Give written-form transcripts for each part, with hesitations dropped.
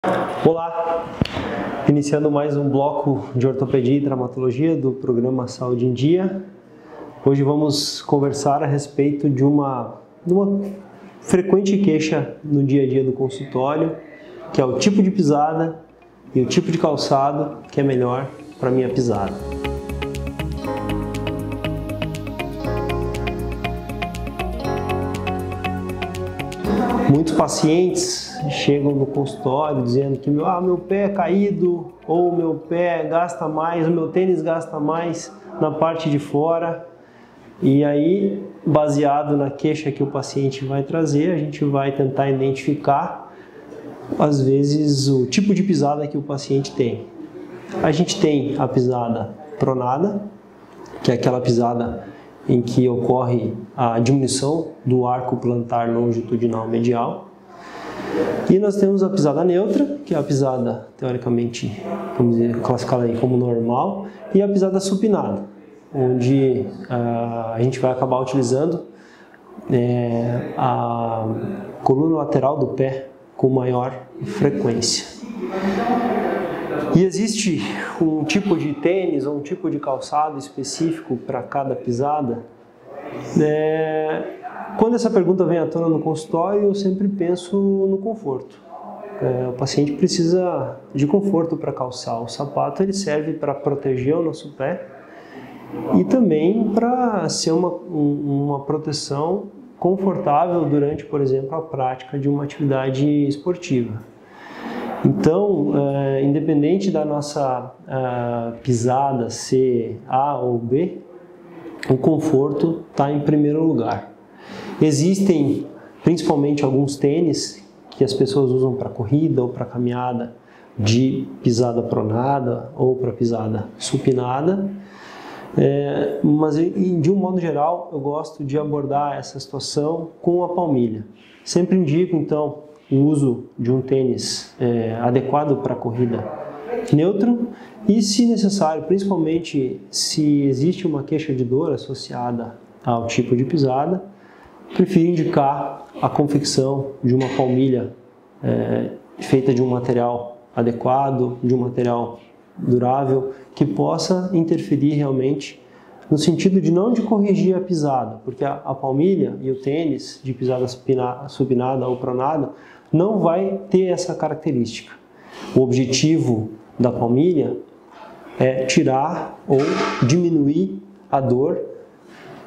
Olá! Iniciando mais um bloco de ortopedia e traumatologia do programa Saúde em Dia. Hoje vamos conversar a respeito de uma frequente queixa no dia a dia do consultório, que é o tipo de pisada e o tipo de calçado que é melhor para a minha pisada. Muitos pacientes chegam no consultório dizendo que meu pé é caído, ou meu pé gasta mais, o meu tênis gasta mais na parte de fora. E aí, baseado na queixa que o paciente vai trazer, a gente vai tentar identificar, às vezes, o tipo de pisada que o paciente tem. A gente tem a pisada pronada, que é aquela pisada em que ocorre a diminuição do arco plantar longitudinal medial. E nós temos a pisada neutra, que é a pisada, teoricamente, vamos dizer, classificada aí como normal, e a pisada supinada, onde a gente vai acabar utilizando a coluna lateral do pé com maior frequência. E existe um tipo de tênis ou um tipo de calçado específico para cada pisada? Quando essa pergunta vem à tona no consultório, eu sempre penso no conforto. O paciente precisa de conforto para calçar. O sapato ele serve para proteger o nosso pé e também para ser uma proteção confortável durante, por exemplo, a prática de uma atividade esportiva. Então, independente da nossa pisada ser A ou B, o conforto está em primeiro lugar. Existem principalmente alguns tênis que as pessoas usam para corrida ou para caminhada de pisada pronada ou para pisada supinada, mas de um modo geral eu gosto de abordar essa situação com a palmilha. Sempre indico então o uso de um tênis adequado para a corrida neutro e, se necessário, principalmente se existe uma queixa de dor associada ao tipo de pisada, prefiro indicar a confecção de uma palmilha feita de um material adequado, de um material durável, que possa interferir realmente no sentido de não de corrigir a pisada, porque a palmilha e o tênis de pisada supinada ou pronada não vai ter essa característica. O objetivo da palmilha é tirar ou diminuir a dor,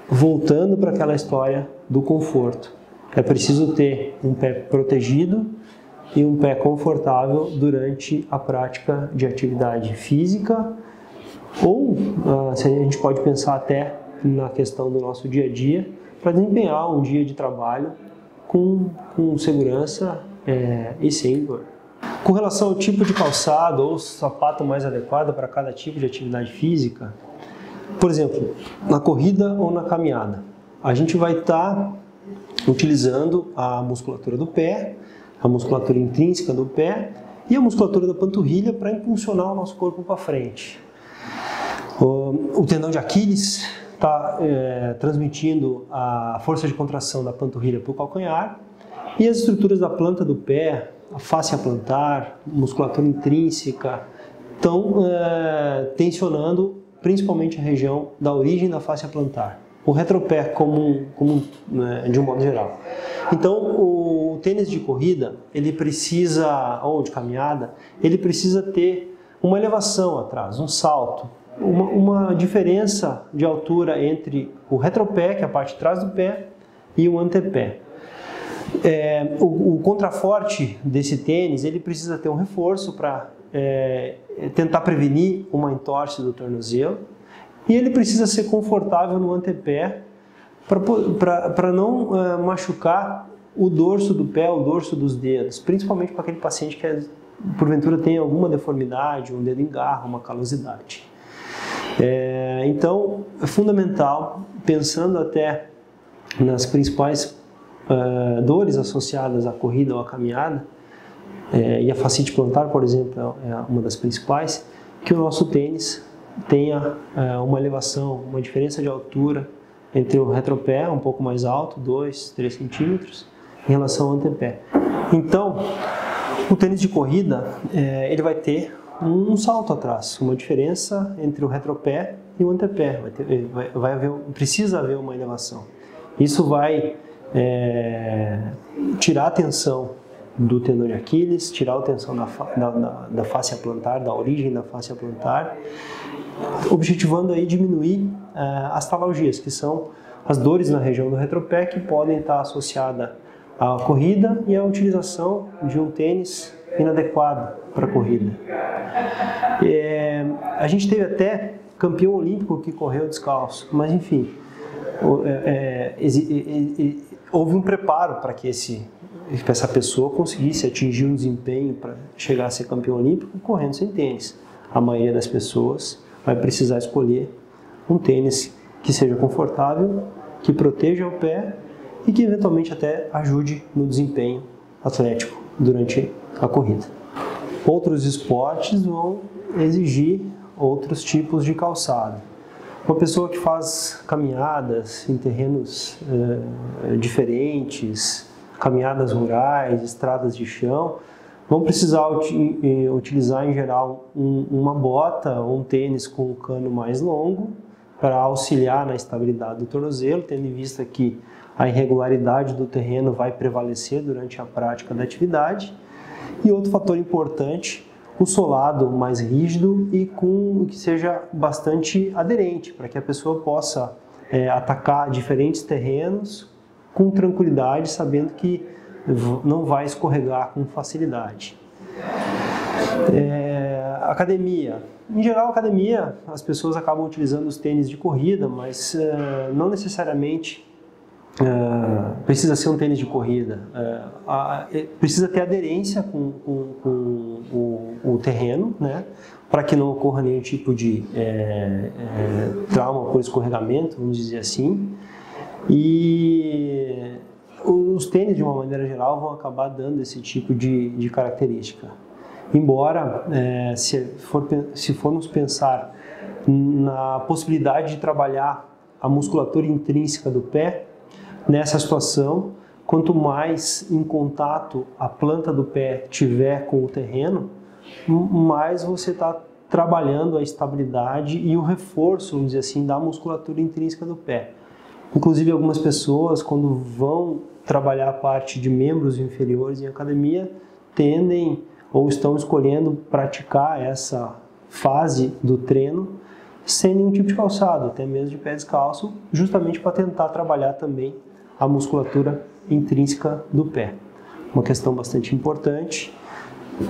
voltando para aquela história do conforto. É preciso ter um pé protegido e um pé confortável durante a prática de atividade física, ou se a gente pode pensar até na questão do nosso dia a dia, para desempenhar um dia de trabalho com segurança e sem dor. Com relação ao tipo de calçado ou sapato mais adequado para cada tipo de atividade física, por exemplo, na corrida ou na caminhada, a gente vai estar utilizando a musculatura do pé, a musculatura intrínseca do pé e a musculatura da panturrilha para impulsionar o nosso corpo para frente. O tendão de Aquiles está transmitindo a força de contração da panturrilha para o calcanhar, e as estruturas da planta do pé, a fáscia plantar, musculatura intrínseca, estão tensionando principalmente a região da origem da fáscia plantar. O retropé de um modo geral. Então, o tênis de corrida, ele precisa, ou de caminhada, ele precisa ter uma elevação atrás, um salto, uma diferença de altura entre o retropé, que é a parte de trás do pé, e o antepé. O contraforte desse tênis, ele precisa ter um reforço para tentar prevenir uma entorse do tornozelo, e ele precisa ser confortável no antepé para não machucar o dorso do pé, o dorso dos dedos, principalmente para aquele paciente que porventura tem alguma deformidade, um dedo engarra, uma calosidade. Então, é fundamental, pensando até nas principais dores associadas à corrida ou à caminhada, e a fascite plantar, por exemplo, é uma das principais, que o nosso tênis tenha uma elevação, uma diferença de altura entre o retropé, um pouco mais alto, 2, 3 centímetros, em relação ao antepé. Então, O tênis de corrida, ele vai ter um salto atrás, uma diferença entre o retropé e o antepé. Precisa haver uma elevação. Isso vai tirar a tensão do tendão de Aquiles, tirar a tensão da fáscia plantar, da origem da fáscia plantar, objetivando aí diminuir as talalgias, que são as dores na região do retropé que podem estar associadas à corrida e à utilização de um tênis inadequado para a corrida. A gente teve até campeão olímpico que correu descalço, mas enfim, houve um preparo para que essa pessoa conseguisse atingir um desempenho para chegar a ser campeão olímpico correndo sem tênis. A maioria das pessoas vai precisar escolher um tênis que seja confortável, que proteja o pé e que eventualmente até ajude no desempenho atlético durante a corrida. Outros esportes vão exigir outros tipos de calçado. Uma pessoa que faz caminhadas em terrenos diferentes, caminhadas rurais, estradas de chão, vão precisar utilizar em geral uma bota ou um tênis com um cano mais longo para auxiliar na estabilidade do tornozelo, tendo em vista que a irregularidade do terreno vai prevalecer durante a prática da atividade. E outro fator importante, o solado mais rígido e que seja bastante aderente, para que a pessoa possa atacar diferentes terrenos com tranquilidade, sabendo que não vai escorregar com facilidade. Academia. Em geral, academia, as pessoas acabam utilizando os tênis de corrida, mas não necessariamente precisa ser um tênis de corrida. Precisa ter aderência com o terreno, né, para que não ocorra nenhum tipo de trauma por escorregamento, vamos dizer assim. E os tênis, de uma maneira geral, vão acabar dando esse tipo de característica. Embora, se formos pensar na possibilidade de trabalhar a musculatura intrínseca do pé, nessa situação, quanto mais em contato a planta do pé tiver com o terreno, mais você está trabalhando a estabilidade e o reforço, vamos dizer assim, da musculatura intrínseca do pé. Inclusive, algumas pessoas, quando vão trabalhar a parte de membros inferiores em academia, tendem ou estão escolhendo praticar essa fase do treino sem nenhum tipo de calçado, até mesmo de pé descalço, justamente para tentar trabalhar também a musculatura intrínseca do pé. Uma questão bastante importante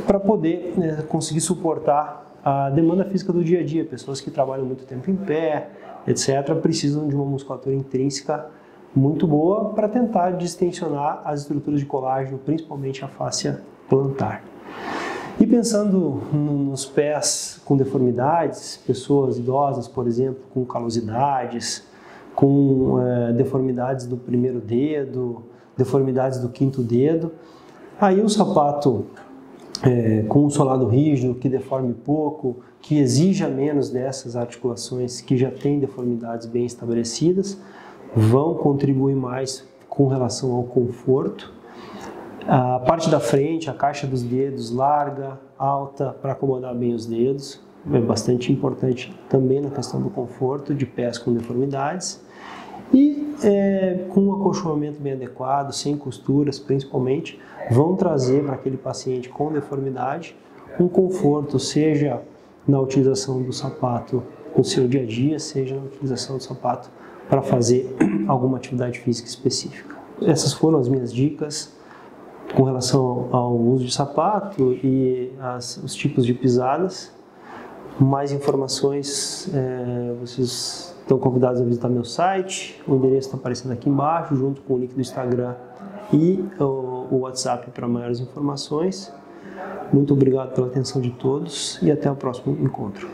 para poder conseguir suportar a demanda física do dia a dia. Pessoas que trabalham muito tempo em pé, etc., precisam de uma musculatura intrínseca muito boa para tentar distensionar as estruturas de colágeno, principalmente a fáscia plantar. E pensando nos pés com deformidades, pessoas idosas, por exemplo, com calosidades, com deformidades do primeiro dedo, deformidades do quinto dedo, aí um sapato com um solado rígido, que deforme pouco, que exija menos dessas articulações que já têm deformidades bem estabelecidas, vão contribuir mais com relação ao conforto. A parte da frente, a caixa dos dedos larga, alta, para acomodar bem os dedos, é bastante importante também na questão do conforto de pés com deformidades. E com um acolchoamento bem adequado, sem costuras principalmente, vão trazer para aquele paciente com deformidade um conforto, seja na utilização do sapato no seu dia a dia, seja na utilização do sapato para fazer alguma atividade física específica. Essas foram as minhas dicas com relação ao uso de sapato e os tipos de pisadas. Mais informações, vocês estão convidados a visitar meu site, o endereço está aparecendo aqui embaixo, junto com o link do Instagram e o WhatsApp para maiores informações. Muito obrigado pela atenção de todos e até o próximo encontro.